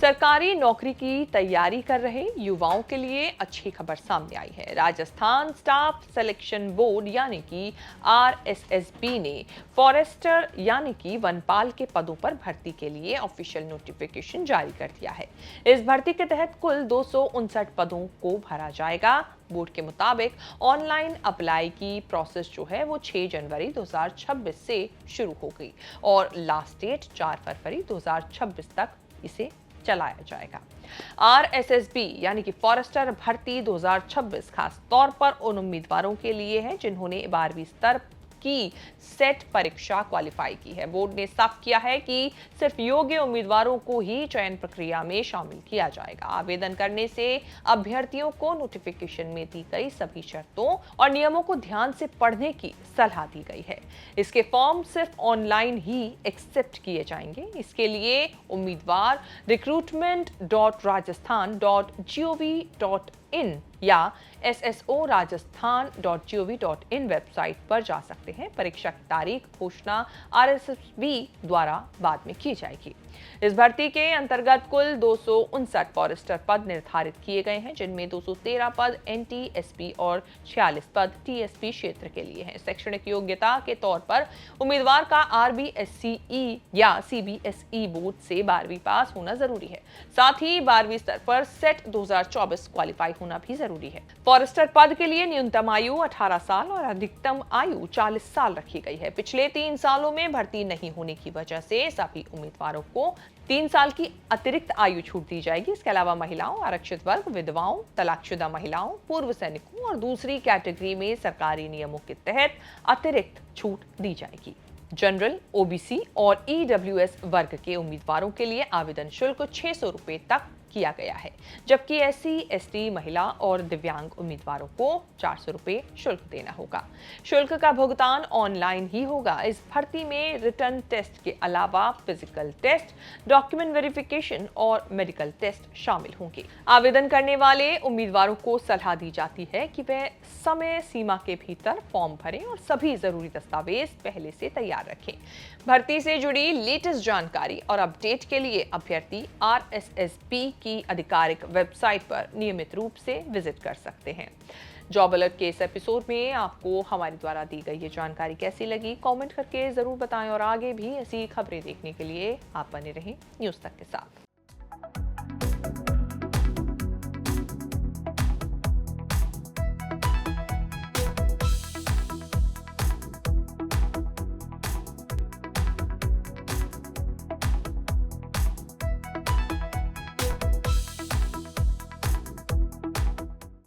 सरकारी नौकरी की तैयारी कर रहे युवाओं के लिए अच्छी खबर सामने आई है। राजस्थान स्टाफ सिलेक्शन बोर्ड यानी कि आरएसएसबी ने फॉरेस्टर यानी कि वनपाल के पदों पर भर्ती के लिए ऑफिशियल नोटिफिकेशन जारी कर दिया है। इस भर्ती के तहत कुल 259 पदों को भरा जाएगा। बोर्ड के मुताबिक ऑनलाइन अप्लाई की प्रोसेस जो है वो 6 जनवरी 2026 से शुरू हो गई और लास्ट डेट 4 फरवरी 2026 तक इसे चलाया जाएगा। आरएसएसबी यानी कि फॉरेस्टर भर्ती 2026 खास तौर पर उन उम्मीदवारों के लिए है जिन्होंने 12वीं स्तर की सेट परीक्षा क्वालिफाई की है। बोर्ड ने साफ किया है कि सिर्फ योग्य उम्मीदवारों को ही चयन प्रक्रिया में शामिल किया जाएगा। आवेदन करने से अभ्यर्थियों को नोटिफिकेशन में दी गई सभी शर्तों और नियमों को ध्यान से पढ़ने की सलाह दी गई है। इसके फॉर्म सिर्फ ऑनलाइन ही एक्सेप्ट किए जाएंगे। इसके लिए उम्मीदवार recruitment.rajasthan.gov.in या sso.rajasthan.gov.in वेबसाइट पर जा सकते हैं। परीक्षा की तारीख घोषणा आरएसएसबी द्वारा बाद में की जाएगी। इस भर्ती के अंतर्गत कुल 259 फॉरेस्टर पद निर्धारित किए गए हैं, जिनमें 213 पद एनटीएसपी और 46 पद टीएसपी क्षेत्र के लिए हैं। शैक्षणिक योग्यता के तौर पर उम्मीदवार का आरबीएससीई या सीबीएसई बोर्ड से 12वीं पास होना जरूरी है। साथ ही 12वीं स्तर पर सेट 2024 क्वालिफाई होना भी जरूरी है। फॉरेस्टर पद के लिए न्यूनतम आयु 18 साल और अधिकतम आयु 40 साल रखी गई है। पिछले 3 सालों में भर्ती नहीं होने की वजह से सभी उम्मीदवारों को 3 साल की अतिरिक्त आयु छूट दी जाएगी। इसके अलावा महिलाओं, आरक्षित वर्ग, विधवाओं, तलाकशुदा महिलाओं, पूर्व सैनिकों और दूसरी कैटेगरी में सरकारी नियमों के तहत अतिरिक्त छूट दी जाएगी। जनरल, ओबीसी और ईडब्ल्यूएस वर्ग के उम्मीदवारों के लिए आवेदन शुल्क 600 रुपए तक किया गया है, जबकि एससी, एसटी, महिला और दिव्यांग उम्मीदवारों को 400 रुपए शुल्क देना होगा। शुल्क का भुगतान ऑनलाइन ही होगा। इस भर्ती में रिटन टेस्ट के अलावा फिजिकल टेस्ट, डॉक्यूमेंट वेरिफिकेशन और मेडिकल टेस्ट शामिल होंगे। आवेदन करने वाले उम्मीदवारों को सलाह दी जाती है कि वे समय सीमा के भीतर फॉर्म भरें और सभी जरूरी दस्तावेज पहले से तैयार रखें। भर्ती से जुड़ी लेटेस्ट जानकारी और अपडेट के लिए अभ्यर्थी आरएसएसबी की आधिकारिक वेबसाइट पर नियमित रूप से विजिट कर सकते हैं। जॉब अलर्ट के इस एपिसोड में आपको हमारे द्वारा दी गई ये जानकारी कैसी लगी, कमेंट करके जरूर बताएं और आगे भी ऐसी खबरें देखने के लिए आप बने रहें न्यूज़ तक के साथ।